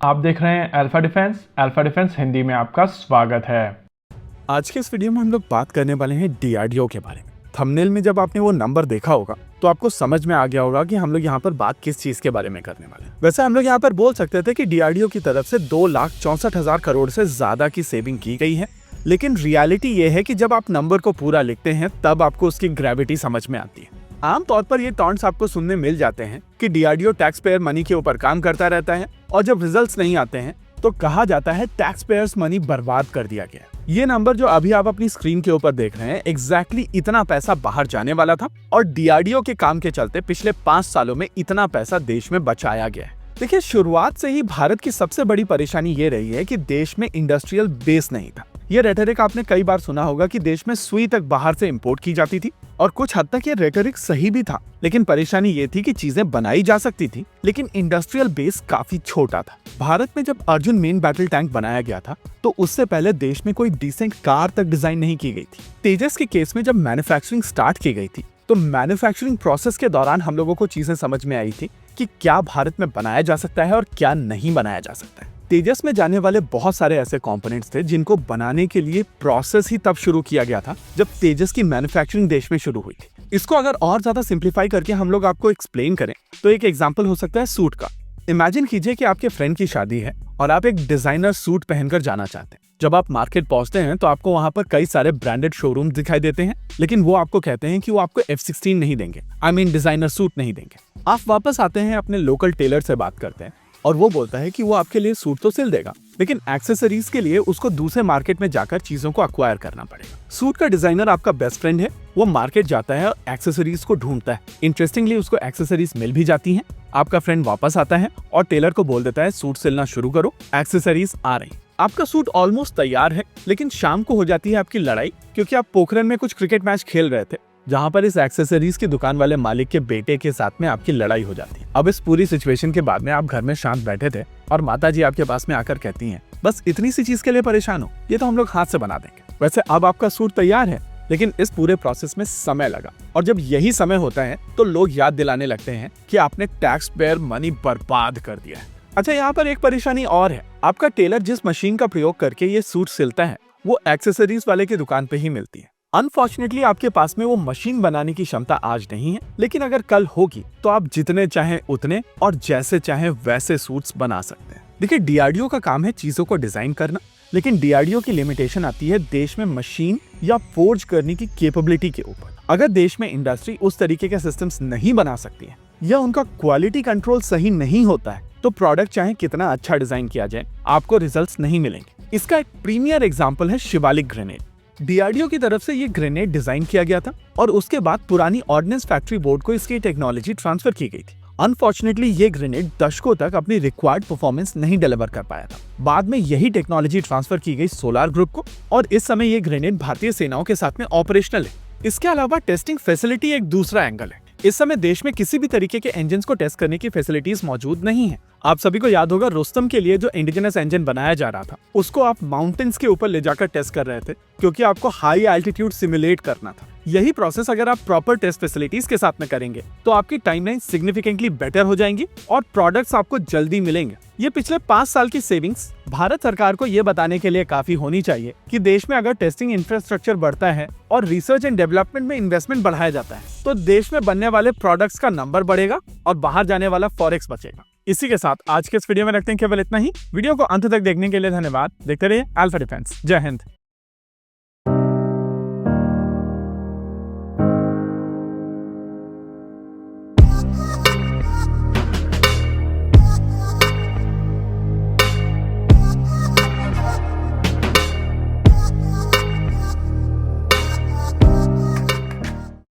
आप देख रहे हैं अल्फा डिफेंस हिंदी में आपका स्वागत है। आज के इस वीडियो में हम लोग बात करने वाले हैं डीआरडीओ के बारे में। थंबनेल में जब आपने वो नंबर देखा होगा तो आपको समझ में आ गया होगा कि हम लोग यहाँ पर बात किस चीज के बारे में करने वाले हैं। वैसे हम लोग यहाँ पर बोल सकते थे कि डीआरडीओ की तरफ से 2,64,000 करोड़ से ज्यादा की सेविंग की गई है, लेकिन रियलिटी ये है कि जब आप नंबर को पूरा लिखते हैं तब आपको उसकी ग्रेविटी समझ में आती है। आमतौर पर ये टॉन्ट्स आपको सुनने मिल जाते हैं कि डीआरडीओ टैक्स पेयर मनी के ऊपर काम करता रहता है और जब रिजल्ट्स नहीं आते हैं तो कहा जाता है टैक्स पेयर्स मनी बर्बाद कर दिया गया। ये नंबर जो अभी आप अपनी स्क्रीन के ऊपर देख रहे हैं एग्जैक्टली इतना पैसा बाहर जाने वाला था और डीआरडीओ के काम के चलते पिछले 5 सालों में इतना पैसा देश में बचाया गया है। देखिए, शुरुआत से ही भारत की सबसे बड़ी परेशानी ये रही है कि देश में इंडस्ट्रियल बेस नहीं था। ये रेटरिक आपने कई बार सुना होगा कि देश में सुई तक बाहर से इंपोर्ट की जाती थी और कुछ हद तक ये रेटरिक सही भी था, लेकिन परेशानी ये थी कि चीजें बनाई जा सकती थी लेकिन इंडस्ट्रियल बेस काफी छोटा था। भारत में जब अर्जुन मेन बैटल टैंक बनाया गया था तो उससे पहले देश में कोई डिसेंट कार तक डिजाइन नहीं की गई थी। तेजस के केस में जब मैन्युफैक्चरिंग स्टार्ट की गई थी तो मैन्युफैक्चरिंग प्रोसेस के दौरान हम लोगों को चीजें समझ में आई थी कि क्या भारत में बनाया जा सकता है और क्या नहीं बनाया जा सकता है। तेजस में जाने वाले बहुत सारे ऐसे कंपोनेंट्स थे जिनको बनाने के लिए प्रोसेस ही तब शुरू किया गया था जब तेजस की मैन्युफैक्चरिंग देश में शुरू हुई थी। इसको अगर और ज्यादा सिंप्लीफाई करके हम लोग आपको एक्सप्लेन करें तो एक एग्जांपल हो सकता है सूट का। इमेजिन कीजिए कि आपके फ्रेंड की शादी है और आप एक डिजाइनर सूट पहनकर जाना चाहते हैं। जब आप मार्केट पहुंचते हैं तो आपको वहां पर कई सारे ब्रांडेड शोरूम दिखाई देते हैं, लेकिन वो आपको कहते हैं कि वो आपको F16 नहीं देंगे, डिजाइनर सूट नहीं देंगे। आप वापस आते हैं, अपने लोकल टेलर से बात करते हैं और वो बोलता है कि वो आपके लिए सूट तो सिल देगा, लेकिन एक्सेसरीज के लिए उसको दूसरे मार्केट में जाकर चीजों को अक्वायर करना पड़ेगा। सूट का डिजाइनर आपका बेस्ट फ्रेंड है, वो मार्केट जाता है और एक्सेसरीज को ढूंढता है। इंटरेस्टिंगली उसको एक्सेसरीज मिल भी जाती हैं। आपका फ्रेंड वापस आता है और टेलर को बोल देता है सूट सिलना शुरू करो, एक्सेसरीज आ रही। आपका सूट ऑलमोस्ट तैयार है, लेकिन शाम को हो जाती है आपकी लड़ाई क्योंकि आप पोखरन में कुछ क्रिकेट मैच खेल रहे थे जहां पर इस एक्सेसरीज की दुकान वाले मालिक के बेटे के साथ में आपकी लड़ाई हो जाती है। अब इस पूरी सिचुएशन के बाद में आप घर में शांत बैठे थे और माताजी आपके पास में आकर कहती हैं, बस इतनी सी चीज के लिए परेशान हो, ये तो हम लोग हाथ से बना देंगे। वैसे अब आपका सूट तैयार है, लेकिन इस पूरे प्रोसेस में समय लगा और जब यही समय होता है तो लोग याद दिलाने लगते हैं कि आपने टैक्स पेयर मनी बर्बाद कर दिया है। अच्छा, यहाँ पर एक परेशानी और है। आपका टेलर जिस मशीन का प्रयोग करके ये सूट सिलता है वो एक्सेसरीज वाले की दुकान पे ही मिलती है। अनफॉर्चुनेटली आपके पास में वो मशीन बनाने की क्षमता आज नहीं है, लेकिन अगर कल होगी तो आप जितने चाहें उतने और जैसे चाहें वैसे सूट्स बना सकते हैं। देखिए, डीआरडीओ का काम है चीजों को डिजाइन करना, लेकिन डीआरडीओ की लिमिटेशन आती है देश में मशीन या फोर्ज करने की कैपेबिलिटी के ऊपर। अगर देश में इंडस्ट्री उस तरीके के सिस्टम्स नहीं बना सकती है या उनका क्वालिटी कंट्रोल सही नहीं होता है तो प्रोडक्ट चाहे कितना अच्छा डिजाइन किया जाए आपको रिजल्ट्स नहीं मिलेंगे। इसका एक प्रीमियर एग्जांपल है शिवालिक ग्रेनेड। डीआरडीओ की तरफ से ये ग्रेनेड डिजाइन किया गया था और उसके बाद पुरानी ऑर्डिनेंस फैक्ट्री बोर्ड को इसकी टेक्नोलॉजी ट्रांसफर की गई थी। अनफॉर्चुनेटली ये ग्रेनेड दशकों तक अपनी रिक्वायर्ड परफॉर्मेंस नहीं डिलीवर कर पाया था। बाद में यही टेक्नोलॉजी ट्रांसफर की गई सोलार ग्रुप को और इस समय ये ग्रेनेड भारतीय सेनाओं के साथ में ऑपरेशनल है। इसके अलावा टेस्टिंग फैसिलिटी एक दूसरा एंगल है। इस समय देश में किसी भी तरीके के इंजन को टेस्ट करने की फैसिलिटीज मौजूद नहीं है। आप सभी को याद होगा रुस्तम के लिए जो इंडिजिनस इंजन बनाया जा रहा था उसको आप माउंटेन्स के ऊपर ले जाकर टेस्ट कर रहे थे क्योंकि आपको हाई एल्टीट्यूड सिमुलेट करना था। यही प्रोसेस अगर आप प्रॉपर टेस्ट फैसिलिटीज के साथ में करेंगे तो आपकी टाइमलाइन सिग्निफिकेंटली बेटर हो जाएंगी और प्रोडक्ट्स आपको जल्दी मिलेंगे। ये पिछले 5 साल की सेविंग्स भारत सरकार को ये बताने के लिए काफी होनी चाहिए कि देश में अगर टेस्टिंग इंफ्रास्ट्रक्चर बढ़ता है और रिसर्च एंड डेवलपमेंट में इन्वेस्टमेंट बढ़ाया जाता है तो देश में बनने वाले प्रोडक्ट्स का नंबर बढ़ेगा और बाहर जाने वाला फॉरेक्स बचेगा। इसी के साथ आज के इस वीडियो में रखते हैं केवल इतना ही। वीडियो को अंत तक देखने के लिए धन्यवाद। देखते रहिए अल्फा डिफेंस। जय हिंद।